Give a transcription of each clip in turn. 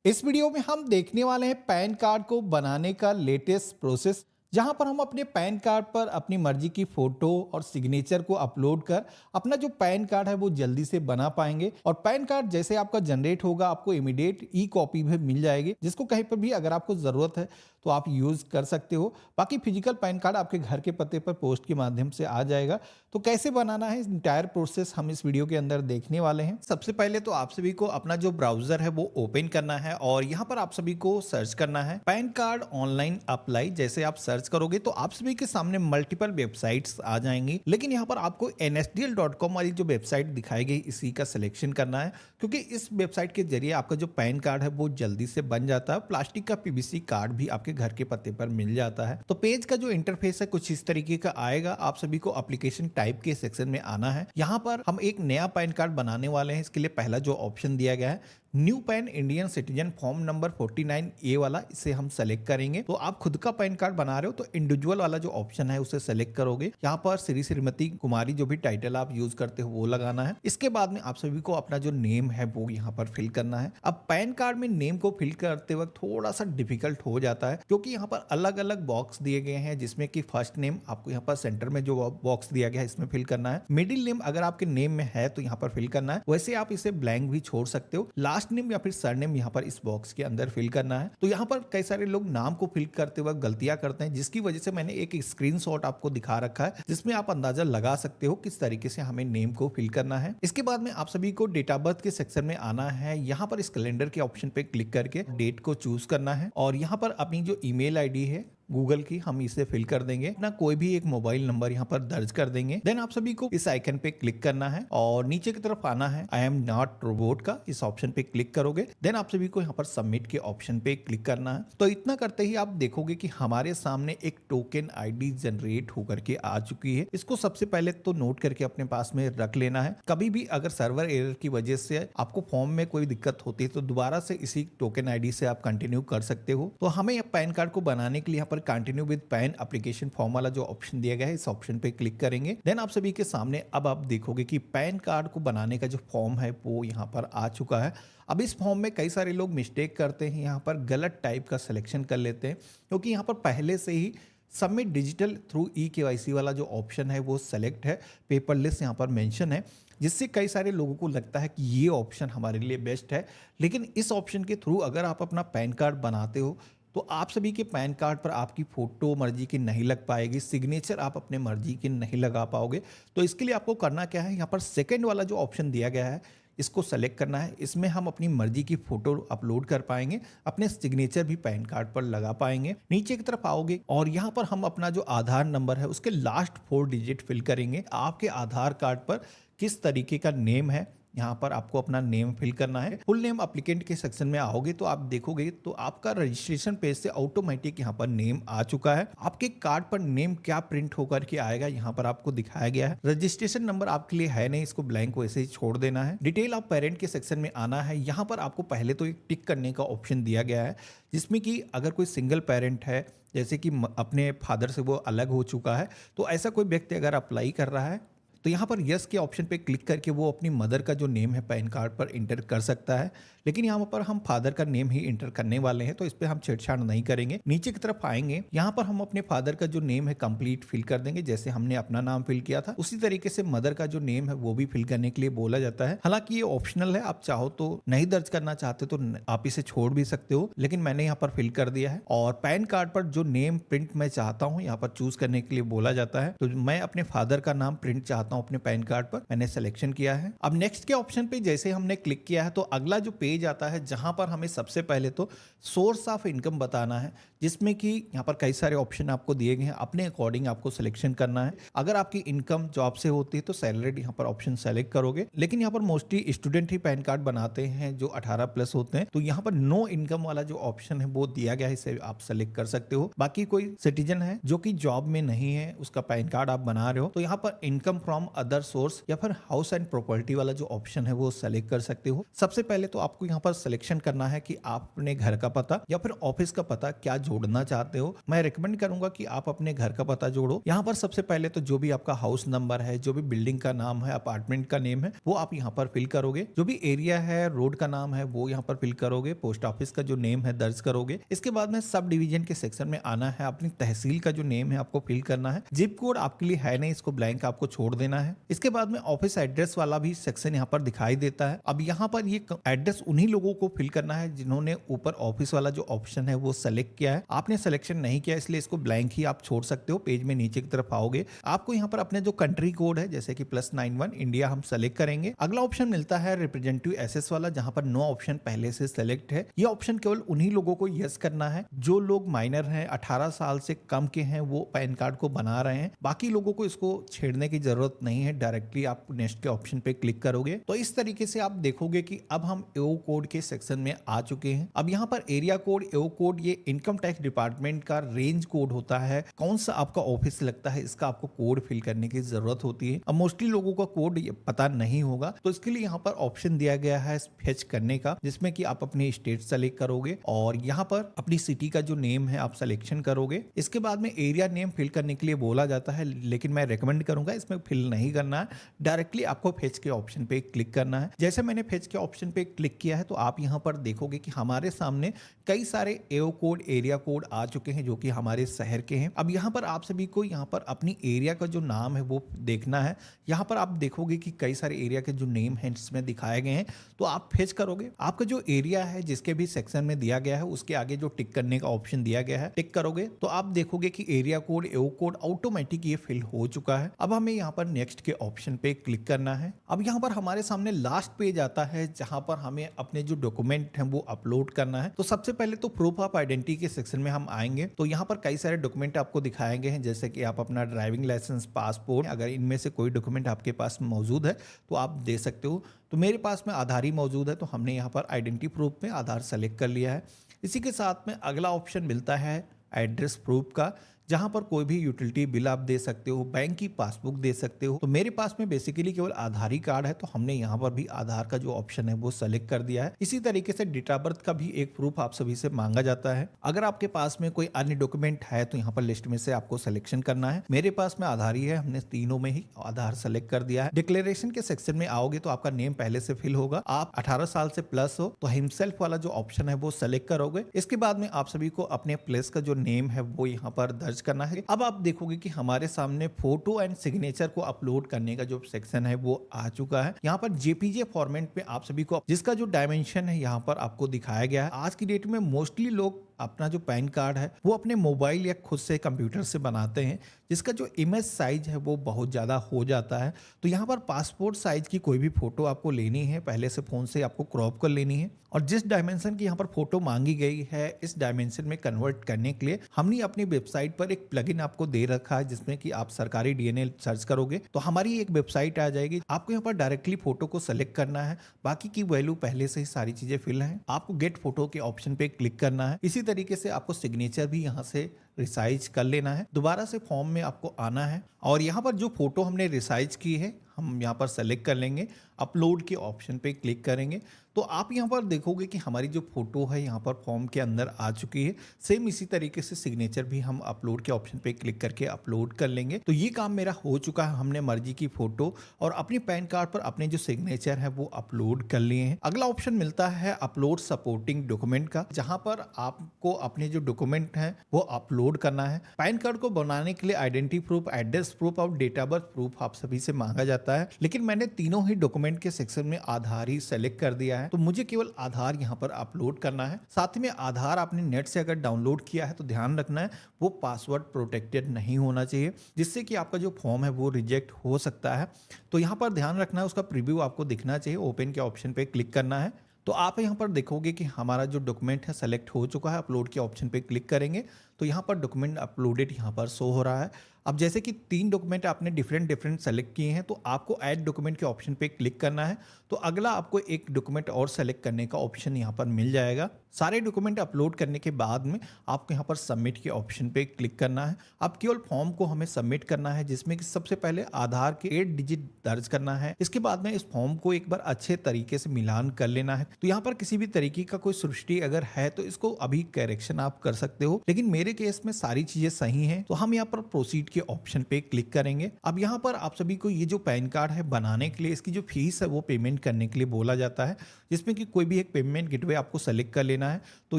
इस वीडियो में हम देखने वाले हैं पैन कार्ड को बनाने का लेटेस्ट प्रोसेस, जहां पर हम अपने पैन कार्ड पर अपनी मर्जी की फोटो और सिग्नेचर को अपलोड कर अपना जो पैन कार्ड है वो जल्दी से बना पाएंगे। और पैन कार्ड जैसे आपका जनरेट होगा आपको इमीडिएट ई कॉपी भी मिल जाएगी, जिसको कहीं पर भी अगर आपको ज़रूरत है तो आप यूज़ कर सकते हो। बाकी फिजिकल पैन कार्ड आपके घर के पते पर पोस्ट के माध्यम से आ जाएगा। तो कैसे बनाना है इंटायर प्रोसेस हम इस वीडियो के अंदर देखने वाले हैं। सबसे पहले तो आप सभी को अपना जो ब्राउजर है वो ओपन करना है और यहाँ पर आप सभी को सर्च करना है पैन कार्ड ऑनलाइन अप्लाई। जैसे आप सर्च करोगे तो आप सभी के सामने मल्टीपल वेबसाइट्स आ जाएंगी, लेकिन यहाँ पर आपको nsdl.com वाली जो वेबसाइट दिखाई गई इसी का सिलेक्शन करना है, क्योंकि इस वेबसाइट के जरिए आपका जो पैन कार्ड है वो जल्दी से बन जाता है। प्लास्टिक का पीवीसी कार्ड भी आपके घर के पते पर मिल जाता है। तो पेज का जो इंटरफेस है कुछ इस तरीके का आएगा। आप सभी को एप्लीकेशन टाइप के सेक्शन में आना है। यहाँ पर हम एक नया पैन कार्ड बनाने वाले हैं। इसके लिए पहला जो ऑप्शन दिया गया है new pan Indian citizen form number 49A वाला, इसे हम सेलेक्ट करेंगे। तो आप खुद का पैन कार्ड बना रहे हो तो इंडिविजुअल वाला जो ऑप्शन है उसे सेलेक्ट करोगे। यहाँ पर श्री श्रीमती कुमारी जो भी टाइटल आप यूज करते हो वो लगाना है। इसके बाद में आप सभी को अपना जो नेम है वो यहाँ पर फिल करना है। अब पैन कार्ड में नेम को फिल करते वक्त थोड़ा सा डिफिकल्ट हो जाता है, क्योंकि यहाँ पर अलग अलग बॉक्स दिए गए हैं, जिसमें कि फर्स्ट नेम आपको यहाँ पर सेंटर में जो बॉक्स दिया गया है इसमें फिल करना है। मिडिल नेम अगर आपके नेम में है तो यहाँ पर फिल करना है, वैसे आप इसे ब्लैंक भी छोड़ सकते हो। लास्ट नेम या फिर सरनेम यहाँ पर इस बॉक्स के अंदर फिल करना है। तो यहाँ पर कई सारे लोग नाम को फिल करते वक्त गलतियां करते हैं, जिसकी वजह से मैंने एक स्क्रीनशॉट आपको दिखा रखा है, जिसमें आप अंदाजा लगा सकते हो किस तरीके से हमें नेम को फिल करना है। इसके बाद में आप सभी को डेट ऑफ बर्थ के सेक्शन में आना है। यहाँ पर इस कैलेंडर के ऑप्शन पे क्लिक करके डेट को चूज करना है और यहाँ पर अपनी जो ईमेल आईडी है गूगल की हम इसे फिल कर देंगे। अपना कोई भी एक मोबाइल नंबर यहाँ पर दर्ज कर देंगे। देन आप सभी को इस आइकन पे क्लिक करना है और नीचे की तरफ आना है आई एम नॉट रोबोट का, इस ऑप्शन पे क्लिक करोगे। देन आप सभी को यहाँ पर सबमिट के ऑप्शन पे क्लिक करना है। तो इतना करते ही आप देखोगे कि हमारे सामने एक टोकन आईडी जनरेट होकर के आ चुकी है। इसको सबसे पहले तो नोट करके अपने पास में रख लेना है। कभी भी अगर सर्वर एरर की वजह से आपको फॉर्म में कोई दिक्कत होती है तो दोबारा से इसी टोकन आईडी से आप कंटिन्यू कर सकते हो। तो हमें पैन कार्ड को बनाने के लिए continue with pan application form वाला जो ऑप्शन दिया गया है इस ऑप्शन पे क्लिक करेंगे। देन आप सभी के सामने अब आप देखोगे कि पैन कार्ड को बनाने का जो फॉर्म है वो यहाँ पर आ चुका है। अब इस फॉर्म में कई सारे लोग मिस्टेक करते हैं, यहाँ पर गलत टाइप का सिलेक्शन कर लेते हैं, क्योंकि यहाँ पर पहले से ही सबमिट डिजिटल थ्रू ई-केवाईसी वाला जो ऑप्शन है वो सेलेक्ट है, पेपरलेस यहाँ पर मेंशन है, जिससे कई सारे लोगों को लगता है कि ये ऑप्शन हमारे लिए बेस्ट है। लेकिन इस ऑप्शन के थ्रू अगर आप अपना पैन कार्ड बनाते हो तो आप सभी के पैन कार्ड पर आपकी फोटो मर्जी की नहीं लग पाएगी, सिग्नेचर आप अपने मर्जी की नहीं लगा पाओगे। तो इसके लिए आपको करना क्या है, यहाँ पर सेकंड वाला जो ऑप्शन दिया गया है इसको सेलेक्ट करना है। इसमें हम अपनी मर्जी की फोटो अपलोड कर पाएंगे, अपने सिग्नेचर भी पैन कार्ड पर लगा पाएंगे। नीचे की तरफ आओगे और यहाँ पर हम अपना जो आधार नंबर है उसके लास्ट 4 डिजिट फिल करेंगे। आपके आधार कार्ड पर किस तरीके का नेम है यहाँ पर आपको अपना नेम फिल करना है। फुल नेम एप्लीकेंट के सेक्शन में आओगे तो आप देखोगे तो आपका रजिस्ट्रेशन पेज से ऑटोमेटिक यहाँ पर नेम आ चुका है। आपके कार्ड पर नेम क्या प्रिंट होकर के आएगा यहाँ पर आपको दिखाया गया है। रजिस्ट्रेशन नंबर आपके लिए है नहीं, इसको ब्लैंक वैसे ही छोड़ देना है। डिटेल ऑफ पेरेंट के सेक्शन में आना है। यहाँ पर आपको पहले तो एक टिक करने का ऑप्शन दिया गया है, जिसमें कि अगर कोई सिंगल पेरेंट है, जैसे कि अपने फादर से वो अलग हो चुका है, तो ऐसा कोई व्यक्ति अगर अप्लाई कर रहा है तो यहाँ पर यस के ऑप्शन पे क्लिक करके वो अपनी मदर का जो नेम है पैन कार्ड पर इंटर कर सकता है। लेकिन यहाँ पर हम फादर का नेम ही इंटर करने वाले हैं, तो इस पे हम छेड़छाड़ नहीं करेंगे। नीचे की तरफ आएंगे, यहाँ पर हम अपने फादर का जो नेम है कंप्लीट फिल कर देंगे। जैसे हमने अपना नाम फिल किया था उसी तरीके से मदर का जो नेम है वो भी फिल करने के लिए बोला जाता है। हालांकि ये ऑप्शनल है, आप चाहो तो नहीं दर्ज करना चाहते तो आप इसे छोड़ भी सकते हो, लेकिन मैंने यहाँ पर फिल कर दिया है। और पैन कार्ड पर जो नेम प्रिंट मैं चाहता हूँ यहाँ पर चूज करने के लिए बोला जाता है। तो मैं अपने फादर का नाम प्रिंट चाहता हूँ अपने पैन कार्ड पर, मैंने सिलेक्शन किया है। अब नेक्स्ट के ऑप्शन पे जैसे हमने क्लिक किया है तो अगला जो पेज आता है जहां पर हमें सबसे पहले तो सोर्स ऑफ इनकम बताना है, जिसमें कि यहाँ पर कई सारे ऑप्शन आपको दिए गए हैं। अपने अकॉर्डिंग आपको सिलेक्शन करना है। अगर आपकी इनकम जॉब से होती है तो सैलरीड यहाँ पर ऑप्शन सेलेक्ट करोगे, लेकिन यहाँ पर मोस्टली स्टूडेंट ही पैन कार्ड बनाते हैं जो 18 प्लस होते हैं। तो यहाँ पर नो इनकम वाला जो ऑप्शन है वो दिया गया है, इसे आप सेलेक्ट कर सकते हो। बाकी कोई सिटीजन है जो कि जॉब में नहीं है, उसका पैन कार्ड आप बना रहे हो, तो यहाँ पर income from from other source या फिर हाउस एंड प्रॉपर्टी वाला जो ऑप्शन है वो सेलेक्ट कर सकते हो। सबसे पहले तो आपको यहाँ पर सिलेक्शन करना है कि आप अपने घर का पता या फिर ऑफिस का पता क्या जोड़ना चाहते हो। मैं रिकमेंड करूंगा कि आप अपने घर का पता जोड़ो। यहाँ पर सबसे पहले तो जो भी आपका हाउस नंबर है, जो भी बिल्डिंग का नाम है, अपार्टमेंट का नेम है, वो आप यहाँ पर फिल करोगे। जो भी एरिया है, रोड का नाम है, वो यहाँ पर फिल करोगे। पोस्ट ऑफिस का जो नेम है दर्ज करोगे। इसके बाद में सब डिवीजन के सेक्शन में आना है। अपनी तहसील का जो नेम है आपको फिल करना है। जिप कोड आपके लिए है नहीं, इसको ब्लैंक आपको छोड़ देना है। इसके बाद में ऑफिस एड्रेस वाला भी सेक्शन यहाँ पर दिखाई देता है। अब यहाँ पर ये एड्रेस उन्हीं लोगों को फिल करना है जिन्होंने ऊपर ऑफिस वाला जो ऑप्शन है वो सेलेक्ट किया है। आपने सिलेक्शन नहीं किया इसलिए इसको ब्लैंक ही आप छोड़ सकते हो। पेज में नीचे की तरफ आओगे, आपको यहाँ पर अपने जो कंट्री कोड है जैसे कि +91 इंडिया हम सेलेक्ट करेंगे। अगला ऑप्शन मिलता है रिप्रेजेंटेटिव एसेस वाला, जहां पर नो ऑप्शन पहले से सेलेक्ट है। ये ऑप्शन केवल उन्हीं लोगों को यस करना है जो लोग माइनर हैं, 18 साल से कम के हैं, वो पैन कार्ड को बना रहे हैं। बाकी लोगों को इसको छेड़ने की जरूरत नहीं है। डायरेक्टली आप नेक्स्ट के ऑप्शन पे क्लिक करोगे तो इस तरीके से आप देखोगे कि अब हम एओ कोड के सेक्शन में आ चुके हैं। अब यहाँ पर एरिया कोड, एओ कोड, ये इनकम टैक्स डिपार्टमेंट का रेंज कोड होता है। कौन सा आपका ऑफिस लगता है इसका आपको कोड फिल करने की जरूरत होती है। अब मोस्टली लोगों का कोड पता नहीं होगा तो इसके लिए यहाँ पर ऑप्शन दिया गया है फेच करने का, जिसमें कि आप अपनी स्टेट सेलेक्ट करोगे और यहाँ पर अपनी सिटी का जो नेम है आप सिलेक्शन करोगे। इसके बाद में एरिया नेम फिल करने के लिए बोला जाता है, लेकिन मैं रेकमेंड करूंगा इसमें फिल नहीं करना है। डायरेक्टली आपको फेच के ऑप्शन पे क्लिक करना है। जैसे मैंने फेच के ऑप्शन पे क्लिक किया है तो आप यहाँ पर देखोगे कि हमारे सामने कई सारे एओ कोड, एरिया कोड आ चुके हैं जो कि हमारे शहर के हैं। अब यहाँ पर आप सभी को यहाँ पर अपनी एरिया का जो नाम है वो देखना है। यहाँ पर आप देखोगे कि कई सारे एरिया के जो नेम है इसमें दिखाए गए हैं, तो आप फेच करोगे। आपका जो एरिया है जिसके भी सेक्शन में दिया गया है उसके आगे जो टिक करने का ऑप्शन दिया गया है, टिक करोगे तो आप देखोगे कि एरिया कोड, एओ कोड ऑटोमेटिक ये फिल हो चुका है। अब हमें यहाँ पर नेक्स्ट के ऑप्शन पे क्लिक करना है। अब यहाँ पर हमारे सामने लास्ट पेज आता है जहां पर हमें अपने जो डॉक्यूमेंट हैं वो अपलोड करना है। तो सबसे पहले तो प्रूफ ऑफ आइडेंटिटी के सेक्शन में हम आएंगे तो यहाँ पर कई सारे डॉक्यूमेंट आपको दिखाए गए हैं, जैसे कि आप अपना ड्राइविंग लाइसेंस, पासपोर्ट, अगर इनमें से कोई डॉक्यूमेंट आपके पास मौजूद है तो आप दे सकते हो। तो मेरे पास में आधार ही मौजूद है तो हमने यहाँ पर आइडेंटिटी प्रूफ में आधार सेलेक्ट कर लिया है। इसी के साथ में अगला ऑप्शन मिलता है एड्रेस प्रूफ का, जहां पर कोई भी यूटिलिटी बिल आप दे सकते हो, बैंक की पासबुक दे सकते हो। तो मेरे पास में बेसिकली केवल आधार ही कार्ड है तो हमने यहाँ पर भी आधार का जो ऑप्शन है वो सेलेक्ट कर दिया है। इसी तरीके से डेट ऑफ बर्थ का भी एक प्रूफ आप सभी से मांगा जाता है। अगर आपके पास में कोई अन्य डॉक्यूमेंट है तो यहाँ पर लिस्ट में से आपको सिलेक्शन करना है। मेरे पास में आधार ही है, हमने तीनों में ही आधार सेलेक्ट कर दिया है। डिक्लेरेशन के सेक्शन में आओगे तो आपका नेम पहले से फिल होगा। आप 18 साल से प्लस हो तो हिमसेल्फ वाला जो ऑप्शन है वो सेलेक्ट करोगे। इसके बाद में आप सभी को अपने प्लेस का जो नेम है वो यहाँ पर दर्ज करना है। अब आप देखोगे कि हमारे सामने फोटो एंड सिग्नेचर को अपलोड करने का जो सेक्शन है वो आ चुका है। यहाँ पर जेपीजे फॉर्मेट में आप सभी को जिसका जो डायमेंशन है यहाँ पर आपको दिखाया गया है। आज की डेट में मोस्टली लोग अपना जो पैन कार्ड है वो अपने मोबाइल या खुद से कंप्यूटर से बनाते हैं, जिसका जो इमेज साइज है वो बहुत ज़्यादा हो जाता है। तो यहाँ पर पासपोर्ट साइज की कोई भी फोटो आपको लेनी है, पहले से फ़ोन से आपको क्रॉप कर लेनी है और जिस डायमेंशन की यहाँ पर फोटो मांगी गई है इस डायमेंशन में कन्वर्ट करने के लिए हमने अपनी वेबसाइट पर एक प्लगइन आपको दे रखा है, जिसमें कि आप सरकारी डीएनए सर्च करोगे तो हमारी एक वेबसाइट आ जाएगी। आपको यहाँ पर डायरेक्टली फोटो को सेलेक्ट करना है, बाकी की वैल्यू पहले से ही सारी चीज़ें फिल हैं। आपको गेट फोटो के ऑप्शन पे क्लिक करना है। इसी तरीके से आपको सिग्नेचर भी यहाँ से रिसाइज कर लेना है। दोबारा से फॉर्म में आपको आना है और यहाँ पर जो फोटो हमने रिसाइज की है हम यहाँ पर सेलेक्ट कर लेंगे, अपलोड के ऑप्शन पे क्लिक करेंगे तो आप यहाँ पर देखोगे कि हमारी जो फोटो है यहाँ पर फॉर्म के अंदर आ चुकी है। सेम इसी तरीके से सिग्नेचर भी हम अपलोड के ऑप्शन पे क्लिक करके अपलोड कर लेंगे। तो ये काम मेरा हो चुका है। हमने मर्जी की फोटो और अपनी पैन कार्ड पर अपने जो सिग्नेचर है वो अपलोड कर लिए हैं। अगला ऑप्शन मिलता है अपलोड सपोर्टिंग डॉक्यूमेंट का, जहां पर आपको अपने जो डॉक्यूमेंट हैं वो अपलोड करना है। पैन कार्ड को बनाने के लिए आइडेंटिटी प्रूफ, एड्रेस प्रूफ और डेट ऑफ बर्थ प्रूफ आप सभी से मांगा जाता है, लेकिन मैंने तीनों ही डॉक्यूमेंट के सेक्शन में आधार ही सेलेक्ट कर दिया है तो मुझे केवल आधार यहाँ पर अपलोड करना है। साथ में आधार आपने नेट से अगर डाउनलोड किया है तो ध्यान रखना है वो पासवर्ड प्रोटेक्टेड नहीं होना चाहिए, जिससे कि आपका जो फॉर्म है वो रिजेक्ट हो सकता है। तो यहाँ पर ध्यान रखना है, उसका प्रीव्यू आपको दिखना चाहिए। ओपन के ऑप्शन पे क्लिक करना है तो आप यहाँ पर देखोगे कि हमारा जो डॉक्यूमेंट है सेलेक्ट हो चुका है। अपलोड के ऑप्शन पे क्लिक करेंगे तो यहाँ पर डॉक्यूमेंट अपलोडेड यहाँ पर शो हो रहा है। अब जैसे कि 3 डॉक्यूमेंट आपने डिफरेंट सेलेक्ट किए हैं, तो आपको ऐड डॉक्यूमेंट के ऑप्शन पे क्लिक करना है। तो अगला आपको एक डॉक्यूमेंट और सेलेक्ट करने का ऑप्शन यहाँ पर मिल जाएगा। सारे डॉक्यूमेंट अपलोड करने के बाद में आपको यहाँ पर सबमिट के ऑप्शन पे क्लिक करना है। अब केवल फॉर्म को हमें सबमिट करना है, जिसमें कि सबसे पहले आधार के 8 डिजिट दर्ज करना है। इसके बाद में इस फॉर्म को एक बार अच्छे तरीके से मिलान कर लेना है। तो यहाँ पर किसी भी तरीके का कोई सृष्टि अगर है तो इसको अभी करेक्शन आप कर सकते हो, लेकिन मेरे केस में सारी चीजें सही हैं, तो हम यहाँ पर प्रोसीड के ऑप्शन पे क्लिक करेंगे। अब यहाँ पर आप सभी को ये जो पैन कार्ड है बनाने के लिए इसकी जो फीस है वो पेमेंट करने के लिए बोला जाता है, जिसमें कि कोई भी एक पेमेंट गेटवे आपको सेलेक्ट कर लेना है। तो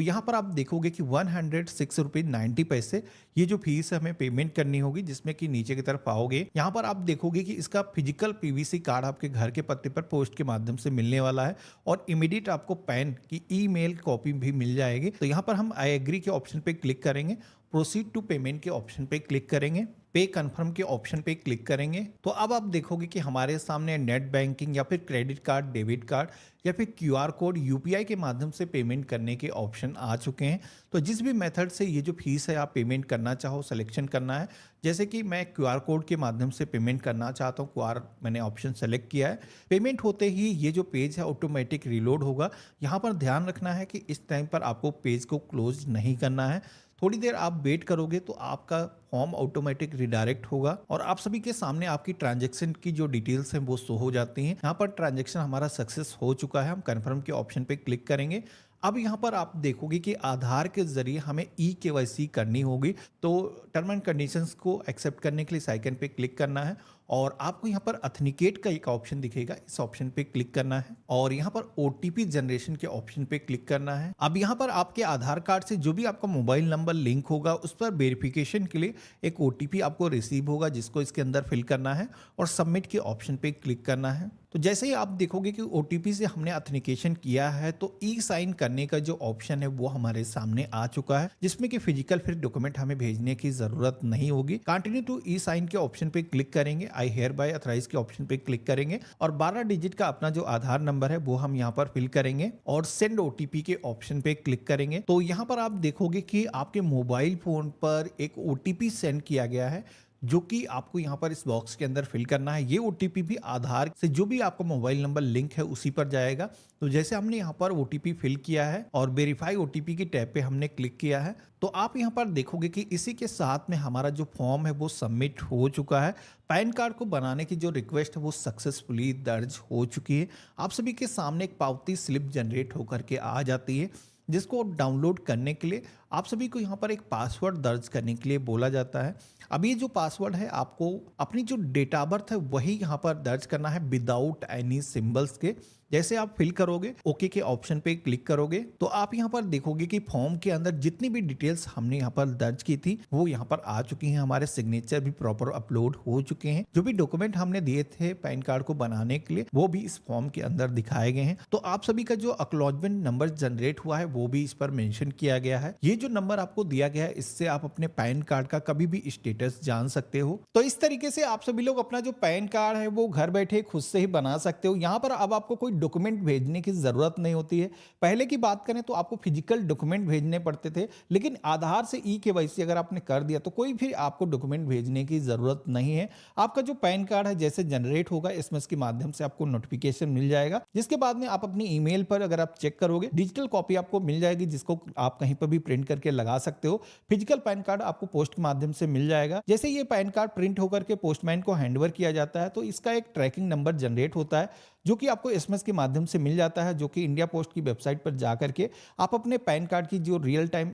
यहाँ पर आप देखोगे कि 106 रुपये 90 पैसे ये जो फीस है हमें पेमेंट करनी होगी, जिसमें कि नीचे की तरफ आओगे यहाँ पर आप देखोगे कि इसका फिजिकल पीवीसी कार्ड आपके घर के पते पर पोस्ट के माध्यम से मिलने वाला है और इमीडिएट आपको पैन की ईमेल कॉपी भी मिल जाएगी। तो यहाँ पर हम आई एग्री के ऑप्शन पे क्लिक करेंगे, प्रोसीड टू पेमेंट के ऑप्शन पे क्लिक करेंगे, पे कन्फर्म के ऑप्शन पे क्लिक करेंगे। तो अब आप देखोगे कि हमारे सामने नेट बैंकिंग या फिर क्रेडिट कार्ड, डेबिट कार्ड या फिर क्यूआर कोड, यूपीआई के माध्यम से पेमेंट करने के ऑप्शन आ चुके हैं। तो जिस भी मेथड से ये जो फीस है आप पेमेंट करना चाहो सिलेक्शन करना है। जैसे कि मैं क्यूआर कोड के माध्यम से पेमेंट करना चाहता हूँ, क्यूआर मैंने ऑप्शन सेलेक्ट किया है। पेमेंट होते ही ये जो पेज है ऑटोमेटिक रिलोड होगा। यहाँ पर ध्यान रखना है कि इस टाइम पर आपको पेज को क्लोज नहीं करना है। थोड़ी देर आप वेट करोगे तो आपका फॉर्म ऑटोमेटिक रिडायरेक्ट होगा और आप सभी के सामने आपकी ट्रांजैक्शन की जो डिटेल्स हैं वो शो हो जाती हैं। यहाँ पर ट्रांजैक्शन हमारा सक्सेस हो चुका है। हम कन्फर्म के ऑप्शन पे क्लिक करेंगे। अब यहाँ पर आप देखोगे कि आधार के जरिए हमें ई-केवाईसी करनी होगी। तो टर्म एंड कंडीशंस को एक्सेप्ट करने के लिए इस आइकन पे क्लिक करना है और आपको यहाँ पर ऑथेंटिकेट का एक ऑप्शन दिखेगा, इस ऑप्शन पे क्लिक करना है और यहाँ पर ओटीपी जनरेशन के ऑप्शन पे क्लिक करना है। अब यहाँ पर आपके आधार कार्ड से जो भी आपका मोबाइल नंबर लिंक होगा उस पर वेरिफिकेशन के लिए एक ओटीपी आपको रिसीव होगा, जिसको इसके अंदर फिल करना है और सबमिट के ऑप्शन पे क्लिक करना है। तो जैसे ही आप देखोगे कि ओटीपी से हमने ऑथेंटिकेशन किया है तो ई साइन करने का जो ऑप्शन है वो हमारे सामने आ चुका है, जिसमें कि फिजिकल फिर डॉक्यूमेंट हमें भेजने की जरूरत नहीं होगी। कंटिन्यू टू ई साइन के ऑप्शन पे क्लिक करेंगे, आई हेयर बाय अथराइज के ऑप्शन पे क्लिक करेंगे और 12 डिजिट का अपना जो आधार नंबर है वो हम यहाँ पर फिल करेंगे और सेंड ओटीपी के ऑप्शन पे क्लिक करेंगे। तो यहाँ पर आप देखोगे कि आपके मोबाइल फोन पर एक ओटीपी सेंड किया गया है, जो कि आपको यहाँ पर इस बॉक्स के अंदर फिल करना है। ये ओटीपी भी आधार से जो भी आपका मोबाइल नंबर लिंक है उसी पर जाएगा। तो जैसे हमने यहाँ पर ओटीपी फिल किया है और वेरीफाई ओटीपी की टैब पे हमने क्लिक किया है, तो आप यहाँ पर देखोगे कि इसी के साथ में हमारा जो फॉर्म है वो सबमिट हो चुका है। पैन कार्ड को बनाने की जो रिक्वेस्ट है वो सक्सेसफुली दर्ज हो चुकी है। आप सभी के सामने एक पावती स्लिप जनरेट होकर के आ जाती है, जिसको डाउनलोड करने के लिए आप सभी को यहाँ पर एक पासवर्ड दर्ज करने के लिए बोला जाता है। अब ये जो पासवर्ड है आपको अपनी जो डेट ऑफ बर्थ है वही यहाँ पर दर्ज करना है विदाउट एनी सिंबल्स के। जैसे आप फिल करोगे ओके के ऑप्शन पे क्लिक करोगे तो आप यहाँ पर देखोगे कि फॉर्म के अंदर जितनी भी डिटेल्स हमने यहाँ पर दर्ज की थी वो यहाँ पर आ चुकी हैं। हमारे सिग्नेचर भी प्रॉपर अपलोड हो चुके हैं। जो भी डॉक्यूमेंट हमने दिए थे पैन कार्ड को बनाने के लिए वो भी इस फॉर्म के अंदर दिखाए गए हैं। तो आप सभी का जो एक्नॉलेजमेंट नंबर जनरेट हुआ है वो भी इस पर मेंशन किया गया है। ये जो नंबर आपको दिया गया है इससे आप अपने पैन कार्ड का कभी भी स्टेटस जान सकते हो। तो इस तरीके से आप सभी लोग अपना जो पैन कार्ड है वो घर बैठे खुद से ही बना सकते हो। यहाँ पर अब आपको कोई डॉक्यूमेंट भेजने की जरूरत नहीं होती है। पहले की बात करें तो आपको फिजिकल डॉक्यूमेंट भेजने पड़ते थे, लेकिन आधार से ई-केवाईसी अगर आपने कर दिया तो कोई भी आपको डॉक्यूमेंट भेजने की जरूरत नहीं है। आपका जो पैन कार्ड है जैसे जनरेट होगा एसएमएस के माध्यम से आपको नोटिफिकेशन मिल जाएगा, जिसके बाद में आप अपनी ईमेल पर अगर आप चेक करोगे डिजिटल कॉपी आपको मिल जाएगी, जिसको आप कहीं पर भी प्रिंट करके लगा सकते हो। फिजिकल पैन कार्ड आपको पोस्ट के माध्यम से मिल जाएगा। जैसे ये पैन कार्ड प्रिंट होकर के पोस्टमैन को हैंडओवर किया जाता है तो इसका एक ट्रैकिंग नंबर जनरेट होता है, जो कि आपको एसएमएस के माध्यम से मिल जाता है, जो कि इंडिया पोस्ट की वेबसाइट पर जाकर के आप अपने पैन कार्ड की जो रियल टाइम